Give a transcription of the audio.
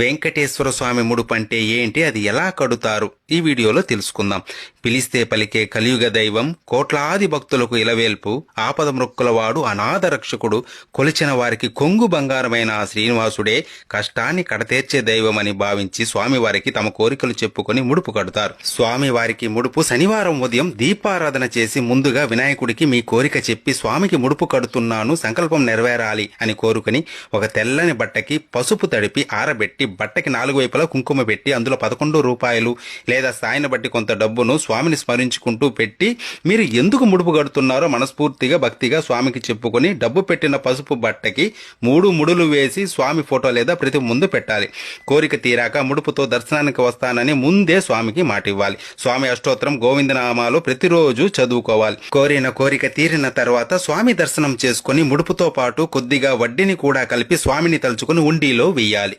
వెంకటేశ్వర స్వామి ముడుపు అంటే ఏంటి, అది ఎలా కడుతారు, ఈ వీడియోలో తెలుసుకుందాం. పిలిస్తే పలికే కలియుగ దైవం, కోట్లాది భక్తులకు ఇలవేల్పు, ఆపద మృక్కులవాడు, అనాథ రక్షకుడు, కొలిచిన వారికి కొంగు బంగారమైన ఆ శ్రీనివాసుడే కష్టాన్ని కడతేర్చే దైవమని భావించి స్వామివారికి తమ కోరికలు చెప్పుకొని ముడుపు కడతారు. స్వామివారికి ముడుపు శనివారం ఉదయం దీపారాధన చేసి ముందుగా వినాయకుడికి మీ కోరిక చెప్పి స్వామికి ముడుపు కడుతున్నాను, సంకల్పం నెరవేరాలి అని కోరుకుని ఒక తెల్లని బట్టకి పసుపు తడిపి ఆరబెట్టి బట్టకి 4 వైపులా కుంకుమ పెట్టి అందులో 11 రూపాయలు లేదా స్థాయిని బట్టి కొంత డబ్బును స్వామిని స్మరించుకుంటూ పెట్టి మీరు ఎందుకు ముడుపు కడుతున్నారో మనస్ఫూర్తిగా భక్తిగా స్వామికి చెప్పుకొని డబ్బు పెట్టిన పసుపు బట్టకి 3 ముడులు వేసి స్వామి ఫోటో లేదా ప్రతి ముందు పెట్టాలి. కోరిక తీరాక ముడుపుతో దర్శనానికి వస్తానని ముందే స్వామికి మాట ఇవ్వాలి. స్వామి అష్టోత్తరం గోవిందనామాలు ప్రతిరోజు చదువుకోవాలి. కోరిన కోరిక తీరిన తర్వాత స్వామి దర్శనం చేసుకుని ముడుపుతో పాటు కొద్దిగా వడ్డీని కూడా కలిపి స్వామిని తలుచుకుని ఉండిలో వెయ్యాలి.